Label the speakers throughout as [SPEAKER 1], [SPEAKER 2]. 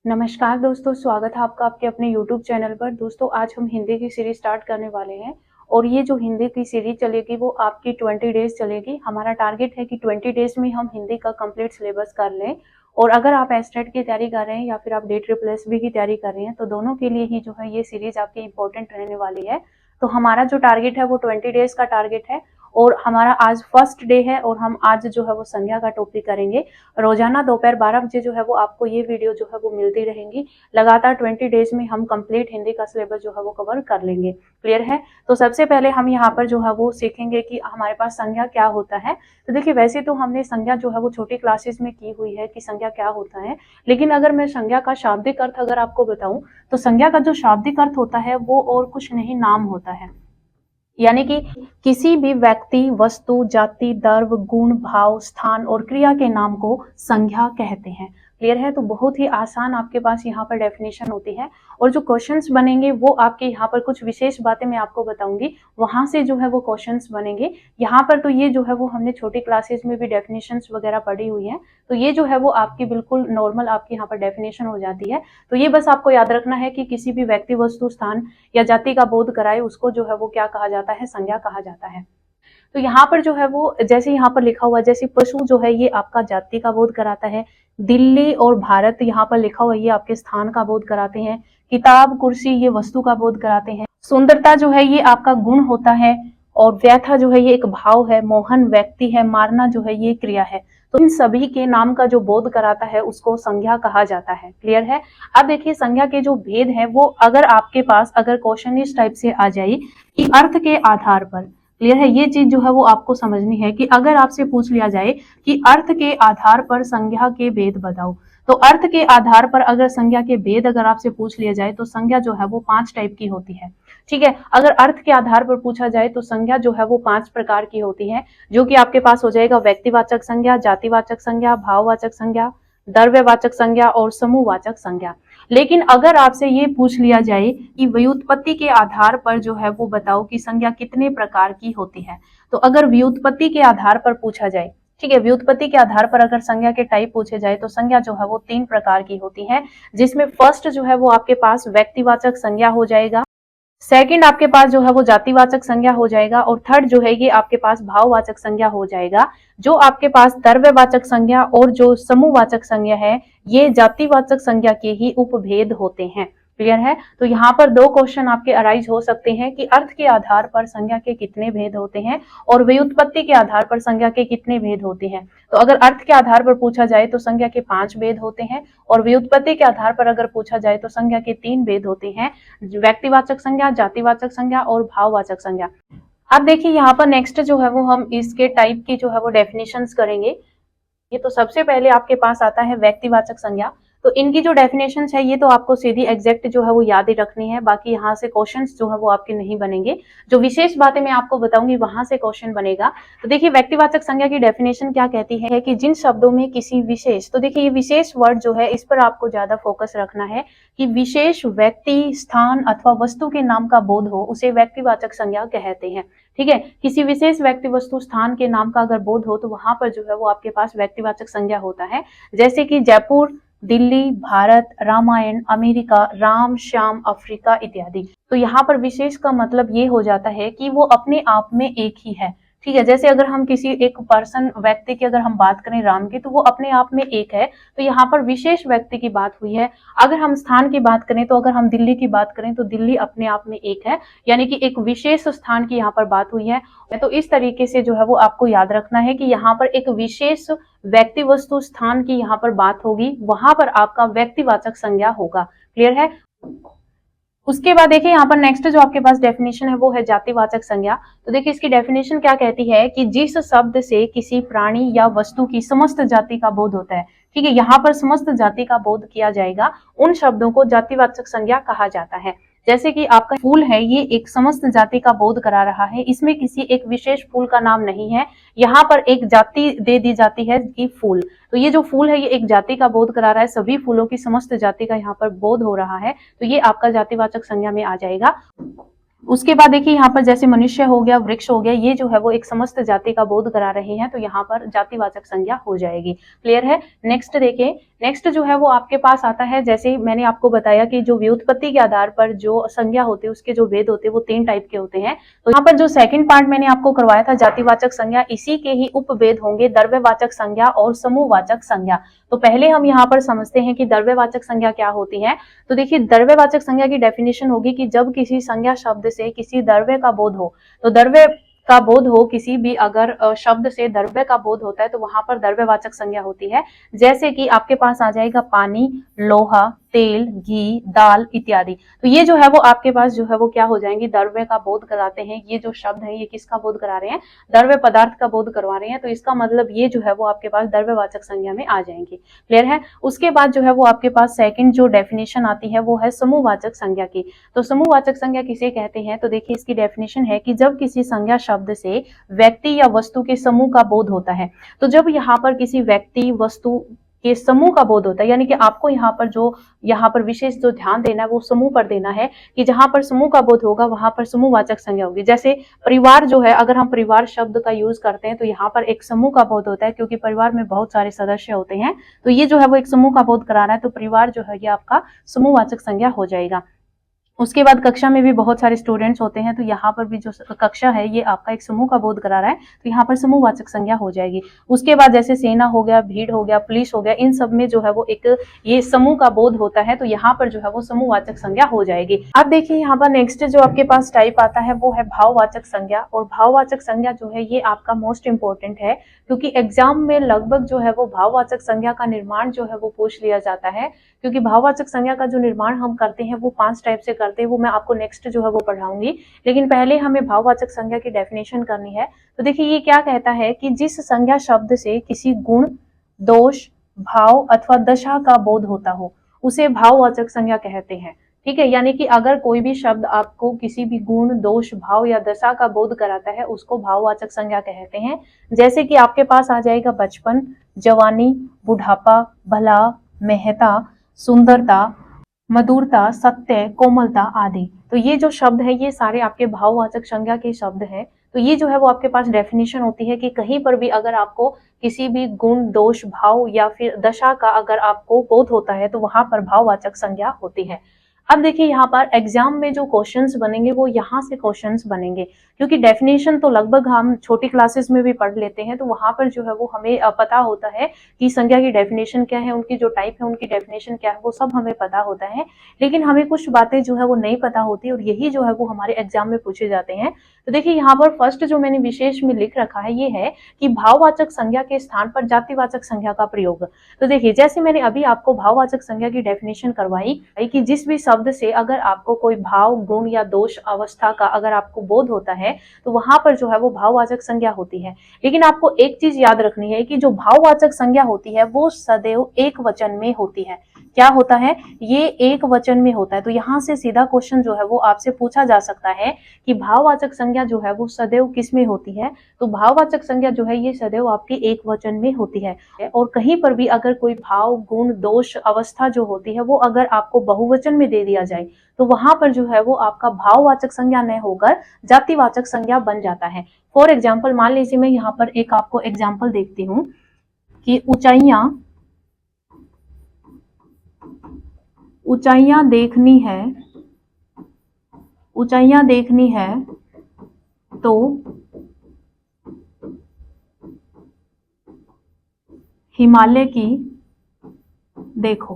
[SPEAKER 1] नमस्कार दोस्तों, स्वागत है आपका आपके अपने YouTube चैनल पर। दोस्तों आज हम हिंदी की सीरीज स्टार्ट करने वाले हैं और ये जो हिंदी की सीरीज चलेगी वो आपकी 20 डेज चलेगी। हमारा टारगेट है कि 20 डेज में हम हिंदी का कंप्लीट सिलेबस कर लें। और अगर आप एस्टेट की तैयारी कर रहे हैं या फिर आप DSSB की तैयारी कर रहे हैं तो दोनों के लिए ही जो है ये सीरीज आपकी इंपॉर्टेंट रहने वाली है। तो हमारा जो टारगेट है वो 20 डेज का टारगेट है और हमारा आज फर्स्ट डे है और हम आज जो है वो संज्ञा का टॉपिक करेंगे। रोजाना दोपहर 12 बजे जो है वो आपको ये वीडियो जो है वो मिलती रहेंगी। लगातार 20 डेज में हम कंप्लीट हिंदी का सिलेबस जो है वो कवर कर लेंगे। क्लियर है? तो सबसे पहले हम यहाँ पर जो है वो सीखेंगे कि हमारे पास संज्ञा क्या होता है। तो देखिए, वैसे तो हमने संज्ञा जो है वो छोटी क्लासेस में की हुई है कि संज्ञा क्या होता है, लेकिन अगर मैं संज्ञा का शाब्दिक अर्थ अगर आपको बताऊं तो संज्ञा का जो शाब्दिक अर्थ होता है वो और कुछ नहीं, नाम होता है। यानी कि किसी भी व्यक्ति, वस्तु, जाति, द्रव्य, गुण, भाव, स्थान और क्रिया के नाम को संज्ञा कहते हैं। क्लियर है? तो बहुत ही आसान आपके पास यहाँ पर डेफिनेशन होती है और जो क्वेश्चंस बनेंगे वो आपके यहाँ पर कुछ विशेष बातें मैं आपको बताऊंगी, वहां से जो है वो क्वेश्चंस बनेंगे। यहाँ पर तो ये जो है वो हमने छोटी क्लासेस में भी डेफिनेशंस वगैरह पढ़ी हुई है, तो ये जो है वो आपकी बिल्कुल नॉर्मल आपकी यहाँ पर डेफिनेशन हो जाती है। तो ये बस आपको याद रखना है कि किसी भी व्यक्ति, वस्तु, स्थान या जाति का बोध कराए उसको जो है वो क्या कहा जाता है, संज्ञा कहा जाता है। तो यहाँ पर जो है वो जैसे यहाँ पर लिखा हुआ है, जैसे पशु जो है ये आपका जाति का बोध कराता है, दिल्ली और भारत यहाँ पर लिखा हुआ ये आपके स्थान का बोध कराते हैं, किताब, कुर्सी ये वस्तु का बोध कराते हैं, सुंदरता जो है ये आपका गुण होता है, और व्यथा जो है ये एक भाव है, मोहन व्यक्ति है, मारना जो है ये क्रिया है। तो इन सभी के नाम का जो बोध कराता है उसको संज्ञा कहा जाता है। क्लियर है? अब देखिए, संज्ञा के जो भेद है वो अगर आपके पास अगर क्वेश्चन इस टाइप से आ जाए कि अर्थ के आधार पर, क्लियर है, ये चीज जो है वो आपको समझनी है कि अगर आपसे पूछ लिया जाए कि अर्थ के आधार पर संज्ञा के भेद बताओ, तो अर्थ के आधार पर अगर संज्ञा के भेद अगर आपसे पूछ लिया जाए तो संज्ञा जो है वो 5 टाइप की होती है। ठीक है? अगर अर्थ के आधार पर पूछा जाए तो संज्ञा जो है वो 5 प्रकार की होती है, जो कि आपके पास हो जाएगा व्यक्तिवाचक संज्ञा, जातिवाचक संज्ञा, भाववाचक संज्ञा, द्रव्यवाचक संज्ञा और समूहवाचक संज्ञा। लेकिन अगर आपसे ये पूछ लिया जाए कि व्युत्पत्ति के आधार पर जो है वो बताओ कि संज्ञा कितने प्रकार की होती है, तो अगर व्युत्पत्ति के आधार पर पूछा जाए, ठीक है, व्युत्पत्ति के आधार पर अगर संज्ञा के टाइप पूछे जाए तो संज्ञा जो है वो 3 प्रकार की होती है, जिसमें फर्स्ट जो है वो आपके पास व्यक्तिवाचक संज्ञा हो जाएगा, सेकंड आपके पास जो है वो जातिवाचक संज्ञा हो जाएगा और थर्ड जो है ये आपके पास भाववाचक संज्ञा हो जाएगा। जो आपके पास द्रव्यवाचक संज्ञा और जो समूहवाचक संज्ञा है ये जातिवाचक संज्ञा के ही उपभेद होते हैं। क्लियर है? तो यहाँ पर 2 क्वेश्चन आपके अराइज हो सकते हैं कि अर्थ के आधार पर संज्ञा के कितने भेद होते हैं और व्युत्पत्ति के आधार पर संज्ञा के कितने भेद होते हैं। तो अगर अर्थ के आधार पर पूछा जाए तो संज्ञा के 5 भेद होते हैं और व्युत्पत्ति के आधार पर अगर पूछा जाए तो संज्ञा के 3 भेद होते हैं, व्यक्तिवाचक संज्ञा, जातिवाचक संज्ञा और भाववाचक संज्ञा। अब देखिए, यहाँ पर नेक्स्ट जो है वो हम इसके टाइप की जो है वो डेफिनेशंस करेंगे। ये तो सबसे पहले आपके पास आता है व्यक्तिवाचक संज्ञा। तो इनकी जो डेफिनेशंस है ये तो आपको सीधी एग्जैक्ट जो है वो याद ही रखनी है, बाकी यहाँ से क्वेश्चंस जो है वो आपके नहीं बनेंगे। जो विशेष बातें मैं आपको बताऊंगी वहां से क्वेश्चन बनेगा। तो देखिए, व्यक्तिवाचक संज्ञा की डेफिनेशन क्या कहती है कि जिन शब्दों में किसी विशेष, तो देखिए ये विशेष वर्ड जो है इस पर आपको ज्यादा फोकस रखना है कि विशेष व्यक्ति, स्थान अथवा वस्तु के नाम का बोध हो उसे व्यक्तिवाचक संज्ञा कहते हैं। ठीक है? किसी विशेष व्यक्ति, वस्तु, स्थान के नाम का अगर बोध हो तो वहां पर जो है वो आपके पास व्यक्तिवाचक संज्ञा होता है। जैसे कि जयपुर, दिल्ली, भारत, रामायण, अमेरिका, राम, श्याम, अफ्रीका इत्यादि। तो यहाँ पर विशेष का मतलब ये हो जाता है कि वो अपने आप में एक ही है। ठीक है? जैसे अगर हम किसी एक पर्सन, व्यक्ति की अगर हम बात करें राम की, तो वो अपने आप में एक है, तो यहाँ पर विशेष व्यक्ति की बात हुई है। अगर हम स्थान की बात करें तो अगर हम दिल्ली की बात करें तो दिल्ली अपने आप में एक है, यानी कि एक विशेष स्थान की यहाँ पर बात हुई है। तो इस तरीके से जो है वो आपको याद रखना है कि यहाँ पर एक विशेष व्यक्ति, वस्तु, स्थान की यहाँ पर बात होगी, वहां पर आपका व्यक्तिवाचक संज्ञा होगा। क्लियर है? उसके बाद देखिए, यहाँ पर नेक्स्ट जो आपके पास डेफिनेशन है वो है जातिवाचक संज्ञा। तो देखिए, इसकी डेफिनेशन क्या कहती है कि जिस शब्द से किसी प्राणी या वस्तु की समस्त जाति का बोध होता है, ठीक है, यहाँ पर समस्त जाति का बोध किया जाएगा, उन शब्दों को जातिवाचक संज्ञा कहा जाता है। जैसे कि आपका फूल है, ये एक समस्त जाति का बोध करा रहा है, इसमें किसी एक विशेष फूल का नाम नहीं है, यहाँ पर एक जाति दे दी जाती है कि फूल। तो ये जो फूल है ये एक जाति का बोध करा रहा है, सभी फूलों की समस्त जाति का यहाँ पर बोध हो रहा है, तो ये आपका जातिवाचक संज्ञा में आ जाएगा। उसके बाद देखिए यहाँ पर जैसे मनुष्य हो गया, वृक्ष हो गया, ये जो है वो एक समस्त जाति का बोध करा रहे हैं, तो यहाँ पर जातिवाचक संज्ञा हो जाएगी। क्लियर है। नेक्स्ट देखिए, नेक्स्ट जो है वो आपके पास आता है, जैसे मैंने आपको बताया कि जो व्युत्पत्ति के आधार पर जो संज्ञा होती है उसके जो भेद होते हैं वो 3 टाइप के होते हैं। तो यहाँ पर जो सेकंड पार्ट मैंने आपको करवाया था जातिवाचक संज्ञा, इसी के ही उपभेद होंगे द्रव्यवाचक संज्ञा और समूहवाचक संज्ञा। तो पहले हम यहाँ पर समझते हैं कि द्रव्यवाचक संज्ञा क्या होती है। तो देखिए द्रव्यवाचक संज्ञा की डेफिनेशन होगी कि जब किसी संज्ञा शब्द से किसी द्रव्य का बोध हो, तो द्रव्य का बोध हो किसी भी अगर शब्द से द्रव्य का बोध होता है तो वहां पर द्रव्यवाचक संज्ञा होती है। जैसे कि आपके पास आ जाएगा पानी, लोहा, तेल, घी, दाल इत्यादि। तो ये जो है वो आपके पास जो है वो क्या हो जाएंगे, द्रव्य का बोध कराते हैं। ये जो शब्द है ये किसका बोध करा रहे हैं, द्रव्य पदार्थ का बोध करवा रहे हैं। तो इसका मतलब ये जो है वो आपके पास द्रव्यवाचक संज्ञा में आ जाएंगे। क्लियर है। उसके बाद जो है वो आपके पास सेकंड जो डेफिनेशन आती है वो है समूहवाचक संज्ञा की। तो समूहवाचक संज्ञा किसे कहते हैं, तो देखिए इसकी डेफिनेशन है कि जब किसी संज्ञा शब्द से व्यक्ति या वस्तु के समूह का बोध होता है। तो जब यहाँ पर किसी व्यक्ति वस्तु के समूह का बोध होता है, यानी कि आपको यहाँ पर विशेष जो ध्यान देना है वो समूह पर देना है, कि जहां पर समूह का बोध होगा वहां पर समूहवाचक संज्ञा होगी। जैसे परिवार जो है, अगर हम परिवार शब्द का यूज करते हैं तो यहाँ पर एक समूह का बोध होता है, क्योंकि परिवार में बहुत सारे सदस्य होते हैं। तो ये जो है वो एक समूह का बोध करा रहा है, तो परिवार जो है ये आपका समूहवाचक संज्ञा हो जाएगा। उसके बाद कक्षा में भी बहुत सारे स्टूडेंट्स होते हैं, तो यहाँ पर भी जो कक्षा है ये आपका एक समूह का बोध करा रहा है, तो यहाँ पर समूहवाचक संज्ञा हो जाएगी। उसके बाद जैसे सेना हो गया, भीड़ हो गया, पुलिस हो गया, इन सब में जो है वो एक ये समूह का बोध होता है, तो यहाँ पर जो है वो समूहवाचक संज्ञा हो जाएगी। अब देखिए यहाँ पर नेक्स्ट जो आपके पास टाइप आता है वो है भाववाचक संज्ञा। और भाववाचक संज्ञा जो है ये आपका मोस्ट इंपोर्टेंट है, क्योंकि एग्जाम में लगभग जो है वो भाववाचक संज्ञा का निर्माण जो है वो पूछ लिया जाता है। क्योंकि भाववाचक संज्ञा का जो निर्माण हम करते हैं वो 5 टाइप से करते हैं, वो मैं आपको नेक्स्ट जो है वो पढ़ाऊंगी। लेकिन पहले हमें भाववाचक संज्ञा की डेफिनेशन करनी है। तो देखिए ये क्या कहता है कि जिस संज्ञा शब्द से किसी गुण, दोष, भाव अथवा दशा का बोध होता हो उसे भाववाचक संज्ञा कहते हैं। ठीक है, यानी कि अगर कोई भी शब्द आपको किसी भी गुण, दोष, भाव या दशा का बोध कराता है उसको भाववाचक संज्ञा कहते हैं। जैसे कि आपके पास आ जाएगा बचपन, जवानी, बुढ़ापा, भला, महता, सुंदरता, मधुरता, सत्य, कोमलता आदि। तो ये जो शब्द है ये सारे आपके भाववाचक संज्ञा के शब्द हैं। तो ये जो है वो आपके पास डेफिनेशन होती है कि कहीं पर भी अगर आपको किसी भी गुण, दोष, भाव या फिर दशा का अगर आपको बोध होता है तो वहां पर भाववाचक संज्ञा होती है। अब देखिए यहाँ पर एग्जाम में जो क्वेश्चंस बनेंगे वो यहाँ से क्वेश्चंस बनेंगे, क्योंकि डेफिनेशन तो लगभग हम छोटी क्लासेस में भी पढ़ लेते हैं, तो वहां पर जो है वो हमें पता होता है कि संज्ञा की डेफिनेशन क्या है, उनकी जो टाइप है उनकी डेफिनेशन क्या है, वो सब हमें पता होता है। लेकिन हमें कुछ बातें जो है वो नहीं पता होती और यही जो है वो हमारे एग्जाम में पूछे जाते हैं। तो देखिए यहाँ पर फर्स्ट जो मैंने विशेष में लिख रखा है ये है कि भाववाचक संज्ञा के स्थान पर जातिवाचक संज्ञा का प्रयोग। तो देखिए जैसे मैंने अभी आपको भाववाचक संज्ञा की डेफिनेशन करवाई कि जिस भी शब्द से अगर आपको कोई भाव, गुण या दोष अवस्था का अगर आपको बोध होता है तो वहां पर जो है वो भाववाचक संज्ञा होती है। लेकिन आपको एक चीज याद रखनी है कि जो भाववाचक संज्ञा होती है वो सदैव एक वचन में होती है। क्या होता है, ये एक वचन में होता है। तो यहाँ से सीधा क्वेश्चन जो है वो आपसे पूछा जा सकता है कि भाववाचक संज्ञा जो है वो सदैव किस में होती है। तो भाववाचक संज्ञा जो है ये सदैव आपकी एक वचन में होती है। और कहीं पर भी अगर कोई भाव, गुण, दोष अवस्था जो होती है वो अगर आपको बहुवचन में दे दिया जाए तो वहां पर जो है वो आपका भाववाचक संज्ञा न होकर जातिवाचक संज्ञा बन जाता है। फॉर एग्जाम्पल मान लीजिए मैं यहाँ पर एक आपको एग्जाम्पल देखती हूँ कि ऊंचाइयां देखनी है तो हिमालय की देखो।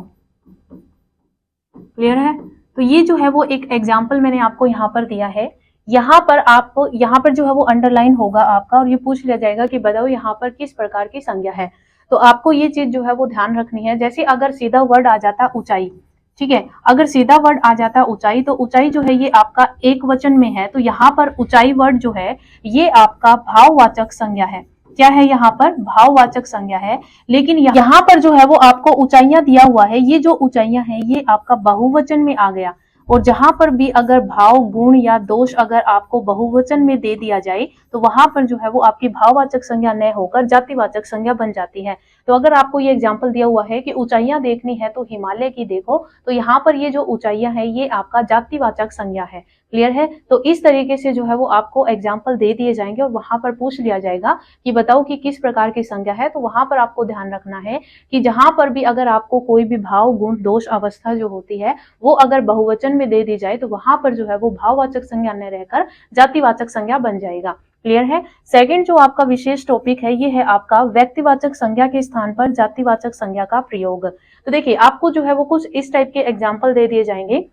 [SPEAKER 1] क्लियर है। तो ये जो है वो एक एग्जाम्पल मैंने आपको यहाँ पर दिया है। यहाँ पर जो है वो अंडरलाइन होगा आपका और ये पूछ लिया जाएगा कि बताओ यहाँ पर किस प्रकार की संज्ञा है। तो आपको ये चीज जो है वो ध्यान रखनी है। जैसे अगर सीधा वर्ड आ जाता ऊंचाई, ठीक है, अगर सीधा वर्ड आ जाता ऊंचाई तो ऊंचाई जो है ये आपका एक वचन में है, तो यहाँ पर ऊंचाई वर्ड जो है ये आपका भाववाचक संज्ञा है। क्या है, यहाँ पर भाववाचक संज्ञा है। लेकिन यहाँ पर जो है वो आपको ऊंचाइयां दिया हुआ है, ये जो ऊंचाइयां है ये आपका बहुवचन में आ गया। और जहां पर भी अगर भाव, गुण या दोष अगर आपको बहुवचन में दे दिया जाए तो वहां पर जो है वो आपकी भाववाचक संज्ञा न होकर जातिवाचक संज्ञा बन जाती है। तो अगर आपको ये एग्जाम्पल दिया हुआ है कि ऊंचाइयां देखनी है तो हिमालय की देखो, तो यहाँ पर ये जो ऊंचाइयां है ये आपका जातिवाचक संज्ञा है। क्लियर है। तो इस तरीके से जो है वो आपको एग्जाम्पल दे दिए जाएंगे और वहां पर पूछ लिया जाएगा कि बताओ कि किस प्रकार की संज्ञा है। तो वहां पर आपको ध्यान रखना है कि जहां पर भी अगर आपको कोई भी भाव गुण दोष अवस्था जो होती है वो अगर बहुवचन में दे दी जाए तो वहां पर जो है वो भाववाचक संज्ञा न रहकर जातिवाचक संज्ञा बन जाएगा। क्लियर है। सेकंड जो आपका विशेष टॉपिक है ये है आपका व्यक्तिवाचक संज्ञा के स्थान पर जातिवाचक संज्ञा का प्रयोग। तो देखिए आपको जो है वो कुछ इस टाइप के एग्जाम्पल दे दिए जाएंगे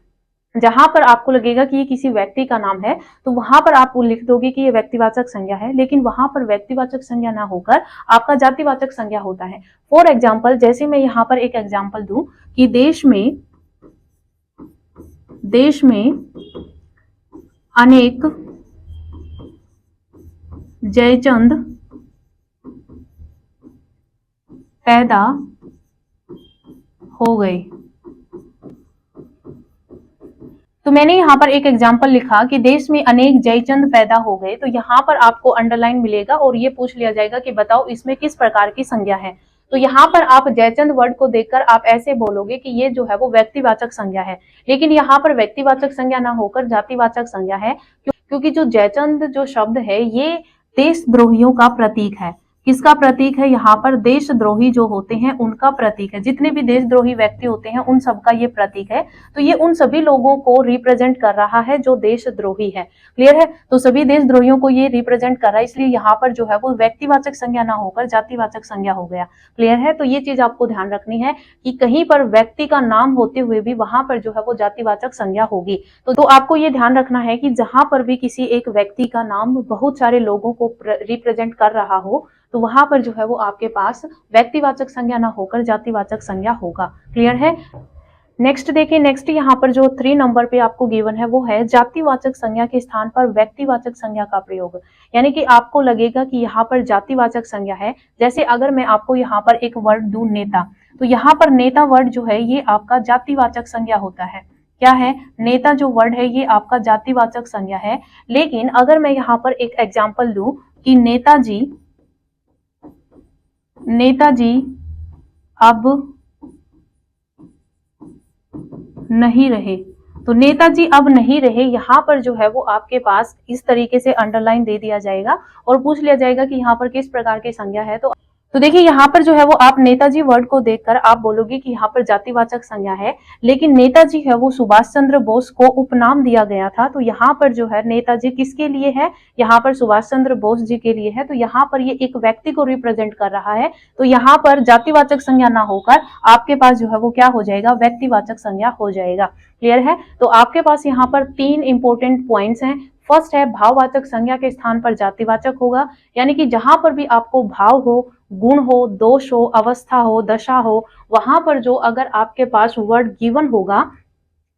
[SPEAKER 1] जहां पर आपको लगेगा कि ये किसी व्यक्ति का नाम है तो वहां पर आप लिख दोगे कि ये व्यक्तिवाचक संज्ञा है, लेकिन वहां पर व्यक्तिवाचक संज्ञा ना होकर आपका जातिवाचक संज्ञा होता है। फॉर एग्जाम्पल जैसे मैं यहाँ पर एक एग्जाम्पल दूं कि देश में अनेक जयचंद पैदा हो गए। तो मैंने यहाँ पर एक एग्जाम्पल लिखा कि देश में अनेक जयचंद पैदा हो गए, तो यहाँ पर आपको अंडरलाइन मिलेगा और ये पूछ लिया जाएगा कि बताओ इसमें किस प्रकार की संज्ञा है। तो यहाँ पर आप जयचंद वर्ड को देखकर आप ऐसे बोलोगे कि ये जो है वो व्यक्तिवाचक संज्ञा है, लेकिन यहाँ पर व्यक्तिवाचक संज्ञा ना होकर जातिवाचक संज्ञा है, क्योंकि जो जयचंद जो शब्द है ये देशद्रोहियों का प्रतीक है। किसका प्रतीक है? यहाँ पर देशद्रोही जो होते हैं उनका प्रतीक है। जितने भी देशद्रोही व्यक्ति होते हैं उन सबका ये प्रतीक है। तो ये उन सभी लोगों को रिप्रेजेंट कर रहा है जो देशद्रोही है। क्लियर है। तो सभी देशद्रोहियों को ये रिप्रेजेंट कर रहा है, इसलिए यहाँ पर जो है वो व्यक्तिवाचक संज्ञा ना होकर जातिवाचक संज्ञा हो गया। क्लियर है। तो ये चीज आपको ध्यान रखनी है कि कहीं पर व्यक्ति का नाम होते हुए भी वहां पर जो है वो जातिवाचक संज्ञा होगी। तो आपको ये ध्यान रखना है कि जहां पर भी किसी एक व्यक्ति का नाम बहुत सारे लोगों को रिप्रेजेंट कर रहा हो तो वहां पर जो है वो आपके पास व्यक्तिवाचक संज्ञा ना होकर जातिवाचक संज्ञा होगा। क्लियर है। नेक्स्ट देखिए, नेक्स्ट यहाँ पर जो 3 नंबर पे आपको गिवन है वो है जातिवाचक संज्ञा के स्थान पर व्यक्तिवाचक संज्ञा का प्रयोग। यानी कि आपको लगेगा कि यहाँ पर जातिवाचक संज्ञा है। जैसे अगर मैं आपको यहाँ पर एक वर्ड दूं नेता, तो यहाँ पर नेता वर्ड जो है ये आपका जातिवाचक संज्ञा होता है। क्या है? नेता जो वर्ड है ये आपका जातिवाचक संज्ञा है। लेकिन अगर मैं यहाँ पर एक एग्जाम्पल दूं कि नेताजी अब नहीं रहे, तो नेताजी अब नहीं रहे यहाँ पर जो है वो आपके पास इस तरीके से अंडरलाइन दे दिया जाएगा और पूछ लिया जाएगा कि यहाँ पर किस प्रकार की संज्ञा है। तो देखिए यहाँ पर जो है वो आप नेताजी वर्ड को देखकर आप बोलोगे कि यहाँ पर जातिवाचक संज्ञा है, लेकिन नेताजी है वो सुभाष चंद्र बोस को उपनाम दिया गया था। तो यहाँ पर जो है नेताजी किसके लिए है? यहाँ पर सुभाष चंद्र बोस जी के लिए है। तो यहाँ पर ये एक व्यक्ति को रिप्रेजेंट कर रहा है। तो यहाँ पर जातिवाचक संज्ञा ना होकर आपके पास जो है वो क्या हो जाएगा? व्यक्तिवाचक संज्ञा हो जाएगा। क्लियर है। तो आपके पास यहाँ पर 3 इंपॉर्टेंट पॉइंट्स हैं। फर्स्ट है भाववाचक संज्ञा के स्थान पर जातिवाचक होगा, यानी कि जहां पर भी आपको भाव हो, गुण हो, दोष हो, अवस्था हो, दशा हो, वहां पर जो अगर आपके पास वर्ड गिवन होगा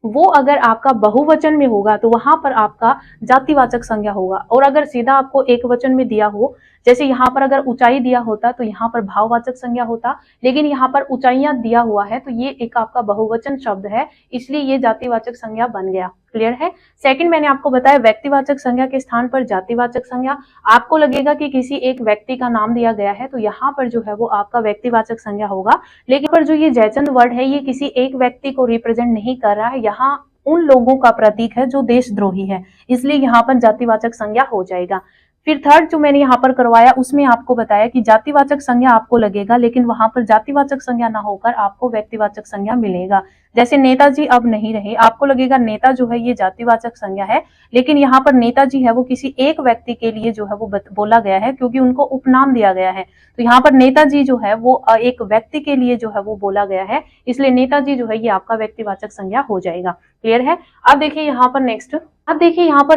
[SPEAKER 1] वो अगर आपका बहुवचन में होगा तो वहां पर आपका जातिवाचक संज्ञा होगा। और अगर सीधा आपको एक वचन में दिया हो, जैसे यहाँ पर अगर ऊंचाई दिया होता तो यहाँ पर भाववाचक संज्ञा होता, लेकिन यहाँ पर ऊंचाइयां दिया हुआ है तो ये एक आपका बहुवचन शब्द है, इसलिए ये जातिवाचक संज्ञा बन गया। क्लियर है। सेकंड मैंने आपको बताया व्यक्तिवाचक संज्ञा के स्थान पर जातिवाचक संज्ञा। आपको लगेगा कि किसी एक व्यक्ति का नाम दिया गया है तो यहाँ पर जो है वो आपका व्यक्तिवाचक संज्ञा होगा, लेकिन पर जो ये जयचंद वर्ड है ये किसी एक व्यक्ति को रिप्रेजेंट नहीं कर रहा है, यहाँ उन लोगों का प्रतीक है जो देशद्रोही है, इसलिए यहाँ पर जातिवाचक संज्ञा हो जाएगा। फिर थर्ड जो मैंने यहाँ पर करवाया उसमें आपको बताया कि जातिवाचक संज्ञा आपको लगेगा, लेकिन वहां पर जातिवाचक संज्ञा ना होकर आपको व्यक्तिवाचक संज्ञा मिलेगा। जैसे नेताजी अब नहीं रहे, आपको लगेगा नेता जो है ये जातिवाचक संज्ञा है, लेकिन यहाँ पर नेताजी है वो किसी एक व्यक्ति के लिए जो है वो बोला गया है क्योंकि उनको उपनाम दिया गया है। तो यहाँ पर नेताजी जो है वो एक व्यक्ति के लिए जो है वो बोला गया है, इसलिए नेताजी जो है ये आपका व्यक्तिवाचक संज्ञा हो जाएगा। क्लियर है। अब देखिए यहाँ पर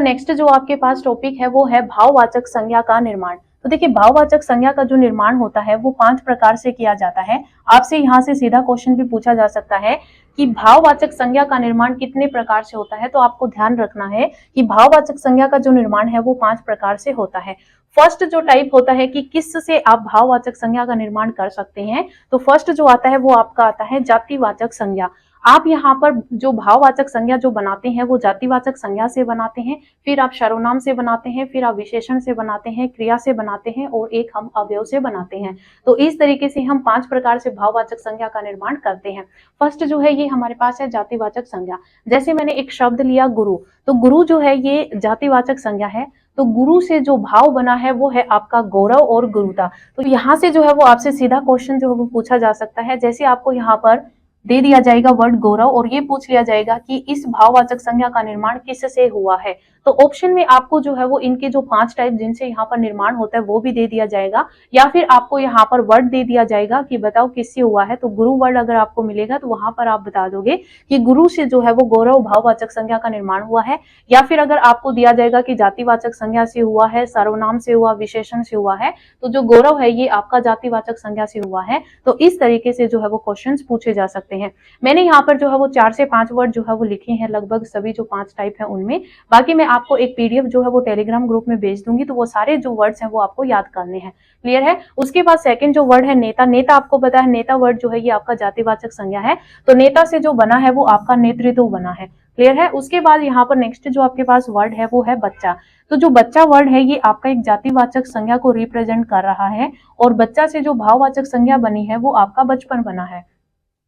[SPEAKER 1] नेक्स्ट जो आपके पास टॉपिक है वो है भाववाचक संज्ञा का निर्माण। तो देखिए भाववाचक संज्ञा का जो निर्माण होता है वो 5 प्रकार से किया जाता है। आपसे यहाँ से सीधा क्वेश्चन भी पूछा जा सकता है कि भाववाचक संज्ञा का निर्माण कितने प्रकार से होता है। तो आपको ध्यान रखना है कि भाववाचक संज्ञा का जो निर्माण है वो 5 प्रकार से होता है। फर्स्ट जो टाइप होता है कि किस से आप भाववाचक संज्ञा का निर्माण कर सकते हैं, तो फर्स्ट जो आता है वो आपका आता है जातिवाचक संज्ञा। आप यहाँ पर जो भाववाचक संज्ञा जो बनाते हैं वो जातिवाचक संज्ञा से बनाते हैं, फिर आप सर्वनाम से बनाते हैं, फिर आप विशेषण से बनाते हैं, क्रिया से बनाते हैं और एक हम अवयव से बनाते हैं। तो इस तरीके से हम 5 प्रकार से भाववाचक संज्ञा का निर्माण करते हैं। फर्स्ट जो है ये हमारे पास है जातिवाचक संज्ञा। जैसे मैंने एक शब्द लिया गुरु, तो गुरु जो है ये जातिवाचक संज्ञा है। तो गुरु से जो भाव बना है वो है आपका गौरव और गुरुता। तो यहाँ से जो है वो आपसे सीधा क्वेश्चन जो है वो पूछा जा सकता है। जैसे आपको यहाँ पर दे दिया जाएगा वर्ड गौरव और ये पूछ लिया जाएगा कि इस भाववाचक संज्ञा का निर्माण किससे हुआ है, तो ऑप्शन में आपको जो है वो इनके जो 5 टाइप जिनसे यहाँ पर निर्माण होता है वो भी दे दिया जाएगा, या फिर आपको यहाँ पर वर्ड दे दिया जाएगा कि बताओ किससे हुआ है। तो गुरु वर्ड अगर आपको मिलेगा तो वहां पर आप बता दोगे कि गुरु से जो है वो गौरव भाववाचक संज्ञा का निर्माण हुआ है, या फिर अगर आपको दिया जाएगा कि जातिवाचक संज्ञा से हुआ है, सर्वनाम से हुआ, विशेषण से हुआ है, तो जो गौरव है ये आपका जातिवाचक संज्ञा से हुआ है। तो इस तरीके से जो है वो क्वेश्चन पूछे जा सकते हैं। मैंने यहाँ पर जो है वो 4 से 5 वर्ड जो है वो लिखे हैं, लगभग सभी जो 5 टाइप है उनमें। बाकी मैं आपको एक पीडीएफ जो है वो टेलीग्राम ग्रुप में भेज दूंगी, तो वो सारे जो वर्ड्स हैं वो आपको याद करने हैं। क्लियर है। उसके बाद सेकंड जो वर्ड है नेता। नेता आपको पता है नेता वर्ड जो है ये आपका जातिवाचक संज्ञा है। तो नेता से जो बना है वो आपका नेतृत्व बना है। क्लियर है। उसके बाद यहाँ पर नेक्स्ट जो आपके पास वर्ड है वो है बच्चा। तो जो बच्चा वर्ड है ये आपका एक जातिवाचक संज्ञा को रिप्रेजेंट कर रहा है, और बच्चा से जो भाववाचक संज्ञा बनी है वो आपका बचपन बना है।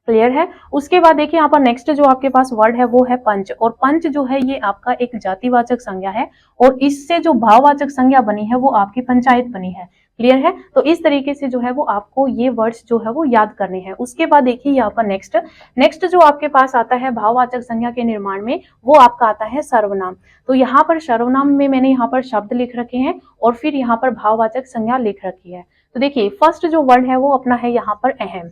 [SPEAKER 1] क्लियर है। उसके बाद देखिए यहाँ पर नेक्स्ट जो आपके पास वर्ड है वो है पंच, और पंच जो है ये आपका एक जातिवाचक संज्ञा है, और इससे जो भाववाचक संज्ञा बनी है वो आपकी पंचायत बनी है। क्लियर है। तो इस तरीके से जो है वो आपको ये वर्ड्स जो है वो याद करने हैं। उसके बाद देखिए यहाँ पर नेक्स्ट जो आपके पास आता है भाववाचक संज्ञा के निर्माण में, वो आपका आता है सर्वनाम। तो यहाँ पर सर्वनाम में मैंने यहाँ पर शब्द लिख रखे हैं और फिर यहाँ पर भाववाचक संज्ञा लिख रखी है। तो देखिए फर्स्ट जो वर्ड है वो अपना है यहाँ पर अहम।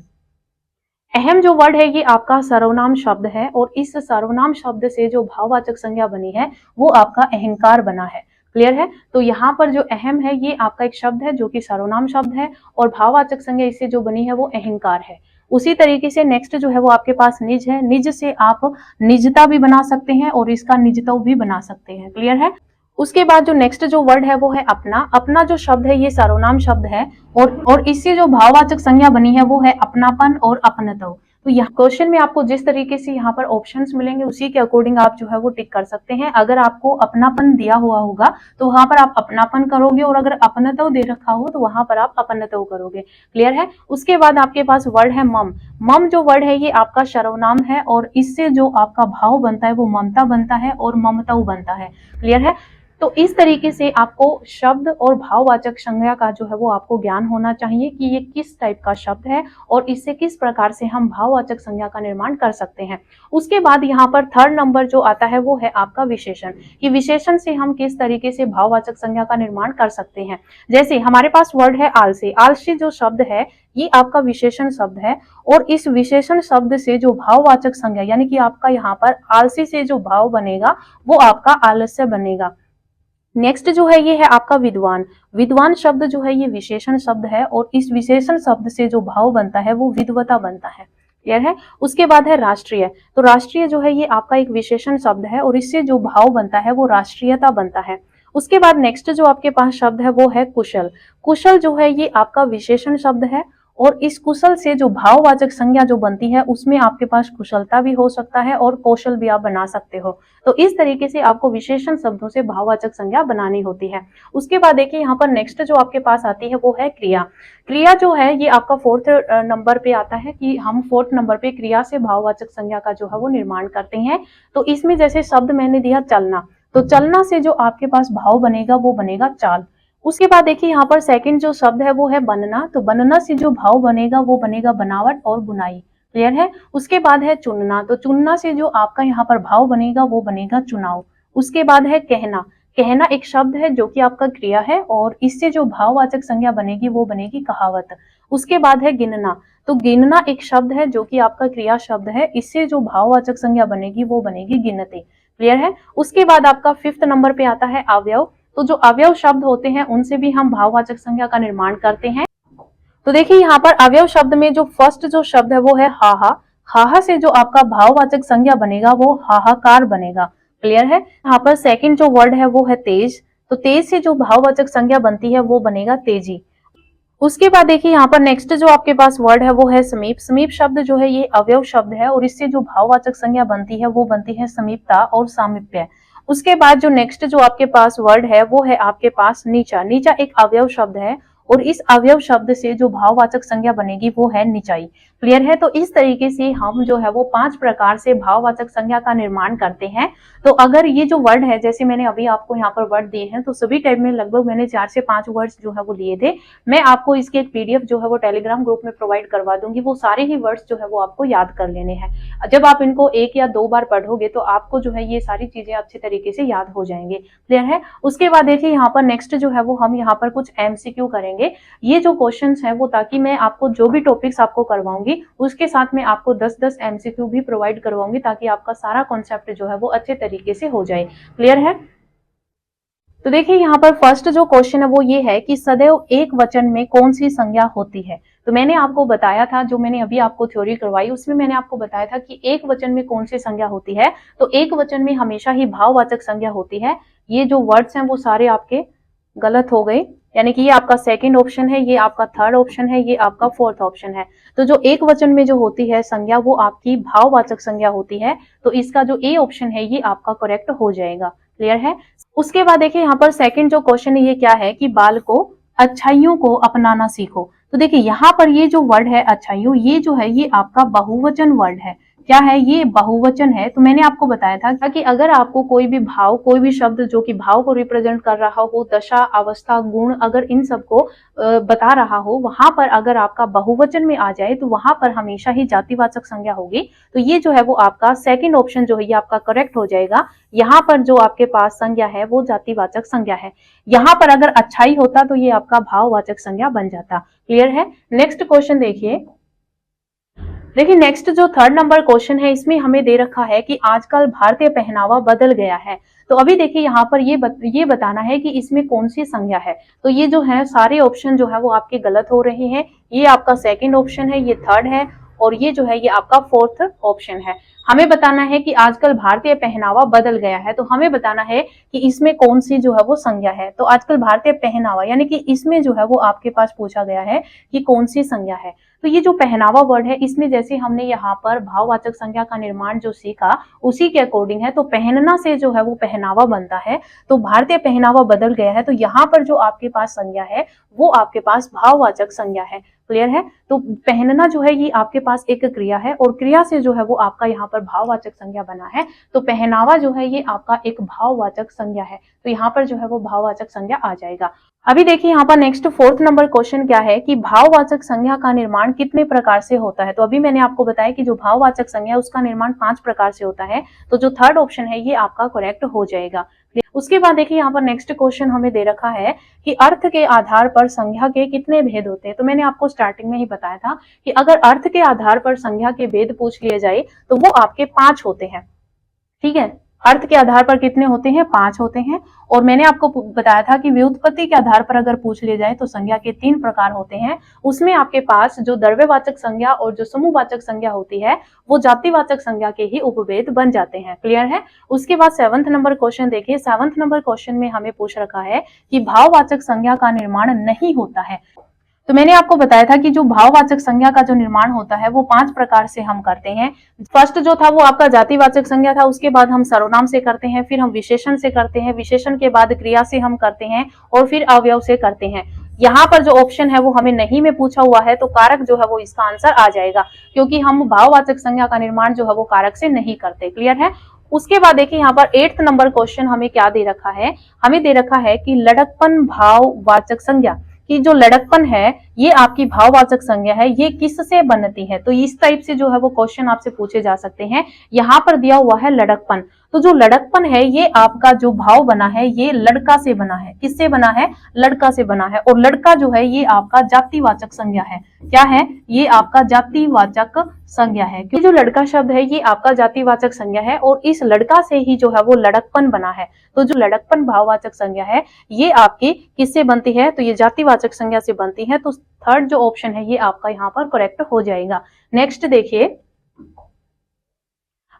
[SPEAKER 1] अहम जो वर्ड है ये आपका सर्वनाम शब्द है, और इस सर्वनाम शब्द से जो भाववाचक संज्ञा बनी है वो आपका अहंकार बना है। क्लियर है। तो यहाँ पर जो अहम है ये आपका एक शब्द है जो कि सर्वनाम शब्द है, और भाववाचक संज्ञा इससे जो बनी है वो अहंकार है। उसी तरीके से नेक्स्ट जो है वो आपके पास निज है। निज से आप निजता भी बना सकते हैं और इसका निजत्व भी बना सकते हैं। क्लियर है। उसके बाद जो नेक्स्ट जो वर्ड है वो है अपना। अपना जो शब्द है ये सर्वनाम शब्द है, और इससे जो भाववाचक संज्ञा बनी है वो है अपनापन और अपनत्व। तो यह क्वेश्चन में आपको जिस तरीके से यहाँ पर ऑप्शंस मिलेंगे उसी के अकॉर्डिंग आप जो है वो टिक कर सकते हैं। अगर आपको अपनापन दिया हुआ होगा तो वहां पर आप अपनापन करोगे, और अगर अपनत्व दे रखा हो तो वहां पर आप अपनत्व करोगे। क्लियर है। उसके बाद आपके पास वर्ड है मम। मम जो वर्ड है ये आपका सर्वनाम है, और इससे जो आपका भाव बनता है वो ममता बनता है और ममत्व बनता है। क्लियर है। तो इस तरीके से आपको शब्द और भाववाचक संज्ञा का जो है वो आपको ज्ञान होना चाहिए कि ये किस टाइप का शब्द है और इससे किस प्रकार से हम भाववाचक संज्ञा का निर्माण कर सकते हैं। उसके बाद यहाँ पर थर्ड नंबर जो आता है वो है आपका विशेषण, कि विशेषण से हम किस तरीके से भाववाचक संज्ञा का निर्माण कर सकते हैं। जैसे हमारे पास वर्ड है आलसी। आलसी जो शब्द है ये आपका विशेषण शब्द है, और इस विशेषण शब्द से जो भाववाचक संज्ञा यानी कि आपका यहाँ पर आलसी से जो भाव बनेगा वो आपका आलस्य बनेगा। नेक्स्ट जो है ये है आपका विद्वान। विद्वान शब्द जो है ये विशेषण शब्द है, और इस विशेषण शब्द से जो भाव बनता है वो विद्वता बनता है। क्लियर है। उसके बाद है राष्ट्रीय। तो राष्ट्रीय जो है ये आपका एक विशेषण शब्द है, और इससे जो भाव बनता है वो राष्ट्रीयता बनता है। उसके बाद नेक्स्ट जो आपके पास शब्द है वो है कुशल। कुशल जो है ये आपका विशेषण शब्द है, और इस कुशल से जो भाववाचक संज्ञा जो बनती है उसमें आपके पास कुशलता भी हो सकता है और कौशल भी आप बना सकते हो। तो इस तरीके से आपको विशेषण शब्दों से भाववाचक संज्ञा बनानी होती है। उसके बाद देखिए यहाँ पर नेक्स्ट जो आपके पास आती है वो है क्रिया। क्रिया जो है ये आपका 4th नंबर पे आता है, कि हम 4th नंबर पे क्रिया से भाववाचक संज्ञा का जो है वो निर्माण करते हैं। तो इसमें जैसे शब्द मैंने दिया चलना, तो चलना से जो आपके पास भाव बनेगा वो बनेगा चाल। उसके बाद देखिए यहाँ पर सेकंड जो शब्द है वो है बनना। तो बनना से जो भाव बनेगा वो बनेगा बनावट और बुनाई। क्लियर है। उसके बाद है चुनना। तो चुनना से जो आपका यहाँ पर भाव बनेगा वो बनेगा चुनाव। उसके बाद है कहना। कहना एक शब्द है जो कि आपका क्रिया है, और इससे जो भाववाचक संज्ञा बनेगी वो बनेगी कहावत। उसके बाद है गिनना। तो गिनना एक शब्द है जो कि आपका क्रिया शब्द है, इससे जो भाववाचक संज्ञा बनेगी वो बनेगी गिनती। क्लियर है। उसके बाद आपका 5th नंबर पे आता है अवयव। तो जो अवयव शब्द होते हैं उनसे भी हम भाववाचक संज्ञा का निर्माण करते हैं। तो देखिए यहाँ पर अवयव शब्द में जो फर्स्ट जो शब्द है वो है हाहा। हाहा से जो आपका भाववाचक संज्ञा बनेगा वो हाहाकार बनेगा। क्लियर है। यहाँ पर सेकंड जो वर्ड है वो है तेज। तो तेज से जो भाववाचक संज्ञा बनती है वो बनेगा तेजी। उसके बाद देखिए यहाँ पर नेक्स्ट जो आपके पास वर्ड है वो है समीप। समीप शब्द जो है ये अवयव शब्द है और इससे जो भाववाचक संज्ञा बनती है वो बनती है समीपता और सामीप्य। उसके बाद जो नेक्स्ट जो आपके पास वर्ड है वो है आपके पास नीचा। नीचा एक अवयव शब्द है और इस अवयव शब्द से जो भाववाचक संज्ञा बनेगी वो है निचाई। क्लियर है। तो इस तरीके से हम जो है वो 5 प्रकार से भाववाचक संज्ञा का निर्माण करते हैं। तो अगर ये जो वर्ड है, जैसे मैंने अभी आपको यहाँ पर वर्ड दिए हैं, तो सभी टाइप में लगभग मैंने 4 से 5 वर्ड्स जो है वो लिए थे। मैं आपको इसकी एक पीडीएफ जो है वो टेलीग्राम ग्रुप में प्रोवाइड करवा दूंगी। वो सारे ही वर्ड्स जो है वो आपको याद कर लेने हैं। जब आप इनको 1 या 2 बार पढ़ोगे तो आपको जो है ये सारी चीजें अच्छे तरीके से याद हो जाएंगे। क्लियर है। उसके बाद देखिए यहाँ पर नेक्स्ट जो है वो हम यहाँ पर कुछ एमसीक्यू करेंगे। ये जो क्वेश्चंस हैं वो, ताकि मैं आपको जो भी टॉपिक्स आपको करवाऊंगी उसके साथ में आपको 10-10 एमसीक्यू भी प्रोवाइड करवाऊंगी, ताकि आपका सारा कॉन्सेप्ट जो है वो अच्छे तरीके से हो जाए। क्लियर है। तो देखिए यहाँ पर फर्स्ट जो क्वेश्चन है वो ये है कि सदैव एक वचन में कौन सी संज्ञा होती है। तो मैंने आपको बताया था, जो मैंने अभी आपको थ्योरी करवाई उसमें मैंने आपको बताया था कि एक वचन में कौन सी संज्ञा होती है। तो एक वचन में हमेशा ही भाववाचक संज्ञा होती है। ये जो वर्ड्स हैं वो सारे आपके गलत हो गए, यानी कि ये आपका सेकंड ऑप्शन है, ये आपका थर्ड ऑप्शन है, ये आपका फोर्थ ऑप्शन है। तो जो एक वचन में जो होती है संज्ञा वो आपकी भाववाचक संज्ञा होती है। तो इसका जो ए ऑप्शन है ये आपका करेक्ट हो जाएगा। क्लियर है। उसके बाद देखिए यहाँ पर सेकंड जो क्वेश्चन है ये क्या है कि बाल को अच्छाइयों को अपनाना सीखो। तो देखिए यहाँ पर ये जो वर्ड है अच्छाइयों, ये जो है ये आपका बहुवचन वर्ड है। क्या है, ये बहुवचन है। तो मैंने आपको बताया था कि अगर आपको कोई भी भाव, कोई भी शब्द जो कि भाव को रिप्रेजेंट कर रहा हो, दशा, अवस्था, गुण, अगर इन सबको बता रहा हो, वहां पर अगर आपका बहुवचन में आ जाए तो वहां पर हमेशा ही जातिवाचक संज्ञा होगी। तो ये जो है वो आपका सेकंड ऑप्शन जो है ये आपका करेक्ट हो जाएगा। यहाँ पर जो आपके पास संज्ञा है वो जातिवाचक संज्ञा है। यहाँ पर अगर अच्छाई होता तो ये आपका भाववाचक संज्ञा बन जाता। क्लियर है। नेक्स्ट क्वेश्चन देखिए। देखिए नेक्स्ट जो थर्ड नंबर क्वेश्चन है इसमें हमें दे रखा है कि आजकल भारतीय पहनावा बदल गया है। तो अभी देखिए यहाँ पर ये बताना है कि इसमें कौन सी संज्ञा है। तो ये जो है सारे ऑप्शन जो है वो आपके गलत हो रहे हैं। ये आपका सेकंड ऑप्शन है, ये थर्ड है और ये जो है ये आपका फोर्थ ऑप्शन है। हमें बताना है कि आजकल भारतीय पहनावा बदल गया है। तो हमें बताना है कि इसमें कौन सी जो है वो संज्ञा है। तो आजकल भारतीय पहनावा यानी कि इसमें जो है वो आपके पास पूछा गया है कि कौन सी संज्ञा है। तो ये जो पहनावा वर्ड है इसमें जैसे हमने यहाँ पर भाववाचक संज्ञा का निर्माण जो सीखा उसी के अकॉर्डिंग है। तो पहनना से जो है वो पहनावा बनता है। तो भारतीय पहनावा बदल गया है। तो यहाँ पर जो आपके पास संज्ञा है वो आपके पास भाववाचक संज्ञा है। क्लियर है। तो पहनना जो है ये आपके पास एक क्रिया है और क्रिया से जो है वो आपका यहाँ पर भाववाचक संज्ञा बना है। तो पहनावा जो है ये आपका एक भाववाचक संज्ञा है। तो यहाँ पर जो है वो भाववाचक संज्ञा आ जाएगा। अभी देखिए यहाँ पर नेक्स्ट फोर्थ नंबर क्वेश्चन क्या है कि भाववाचक संज्ञा का निर्माण कितने प्रकार से होता है। तो अभी मैंने आपको बताया कि जो भाववाचक संज्ञा है उसका निर्माण 5 प्रकार से होता है। तो जो थर्ड ऑप्शन है ये आपका करेक्ट हो जाएगा। उसके बाद देखिए यहाँ पर नेक्स्ट क्वेश्चन हमें दे रखा है कि अर्थ के आधार पर संज्ञा के कितने भेद होते हैं। तो मैंने आपको स्टार्टिंग में ही बताया था कि अगर अर्थ के आधार पर संज्ञा के भेद पूछ लिए जाए तो वो आपके 5 होते हैं। ठीक है। अर्थ के आधार पर कितने होते हैं, 5 होते हैं। और मैंने आपको बताया था कि व्युत्पत्ति के आधार पर अगर पूछ लिए जाए तो संज्ञा के 3 प्रकार होते हैं। उसमें आपके पास जो द्रव्यवाचक संज्ञा और जो समूहवाचक संज्ञा होती है वो जातिवाचक संज्ञा के ही उपभेद बन जाते हैं। क्लियर है। उसके बाद 7th नंबर क्वेश्चन देखिए। 7th नंबर क्वेश्चन में हमें पूछ रखा है कि भाववाचक संज्ञा का निर्माण नहीं होता है। तो मैंने आपको बताया था कि जो भाववाचक संज्ञा का जो निर्माण होता है वो 5 प्रकार से हम करते हैं। फर्स्ट जो था वो आपका जातिवाचक संज्ञा था, उसके बाद हम सर्वनाम से करते हैं, फिर हम विशेषण से करते हैं, विशेषण के बाद क्रिया से हम करते हैं और फिर अवयव से करते हैं। यहाँ पर जो ऑप्शन है वो हमें नहीं में पूछा हुआ है तो कारक जो है वो इसका आंसर आ जाएगा, क्योंकि हम भाववाचक संज्ञा का निर्माण जो है वो कारक से नहीं करते। क्लियर है। उसके बाद देखिए यहाँ पर 8th नंबर क्वेश्चन हमें क्या दे रखा है। हमें दे रखा है कि लड़कपन भाववाचक संज्ञा, कि जो लड़कपन है ये आपकी भाववाचक संज्ञा है, ये किससे बनती है। तो इस टाइप से जो है वो क्वेश्चन आपसे पूछे जा सकते हैं। यहाँ पर दिया हुआ है लड़कपन। तो जो लड़कपन है ये आपका जो भाव बना है ये लड़का से बना है। किससे बना है, लड़का से बना है। और लड़का जो है ये आपका जातिवाचक संज्ञा है। क्या है, ये आपका जातिवाचक संज्ञा है, क्योंकि जो लड़का शब्द है ये आपका जातिवाचक संज्ञा है और इस लड़का से ही जो है वो लड़कपन बना है। तो जो लड़कपन भाववाचक संज्ञा है ये आपकी किससे बनती है, तो ये जातिवाचक संज्ञा से बनती है। तो थर्ड जो ऑप्शन है ये आपका यहाँ पर करेक्ट हो जाएगा। नेक्स्ट देखिए।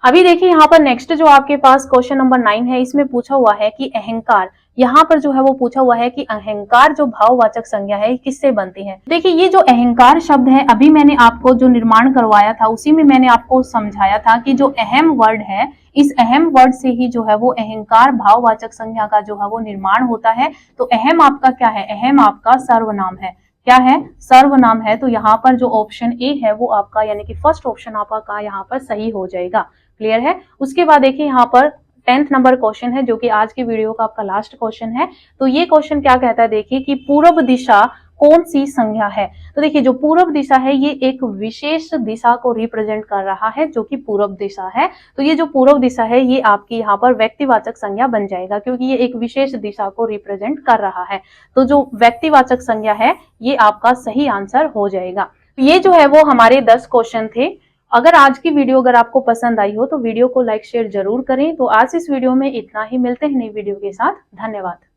[SPEAKER 1] अभी देखिए यहाँ पर नेक्स्ट जो आपके पास क्वेश्चन नंबर 9 है, इसमें पूछा हुआ है कि अहंकार, यहाँ पर जो है वो पूछा हुआ है कि अहंकार जो भाववाचक संज्ञा है किससे बनती है। देखिए ये जो अहंकार शब्द है, अभी मैंने आपको जो निर्माण करवाया था उसी में मैंने आपको समझाया था कि जो अहम वर्ड है, इस अहम वर्ड से ही जो है वो अहंकार भाववाचक संज्ञा का जो है वो निर्माण होता है। तो अहम आपका क्या है, अहम आपका सर्वनाम है। क्या है, सर्वनाम है। तो यहाँ पर जो ऑप्शन ए है वो आपका यानी कि फर्स्ट ऑप्शन आपका यहाँ पर सही हो जाएगा। क्लियर है। उसके बाद देखिए यहाँ पर 10th नंबर क्वेश्चन है जो कि आज की वीडियो का आपका लास्ट क्वेश्चन है। तो ये क्वेश्चन क्या कहता है, देखिए कि पूर्व दिशा कौन सी संज्ञा है। तो देखिए जो पूर्व दिशा है ये एक विशेष दिशा को रिप्रेजेंट कर रहा है जो कि पूर्व दिशा है। तो ये जो पूर्व दिशा है ये आपकी यहाँ पर व्यक्तिवाचक संज्ञा बन जाएगा क्योंकि ये एक विशेष दिशा को रिप्रेजेंट कर रहा है। तो जो व्यक्तिवाचक संज्ञा है ये आपका सही आंसर हो जाएगा। ये जो है वो हमारे 10 क्वेश्चन थे। अगर आज की वीडियो अगर आपको पसंद आई हो तो वीडियो को लाइक शेयर जरूर करें। तो आज इस वीडियो में इतना ही, मिलते हैं नई वीडियो के साथ। धन्यवाद।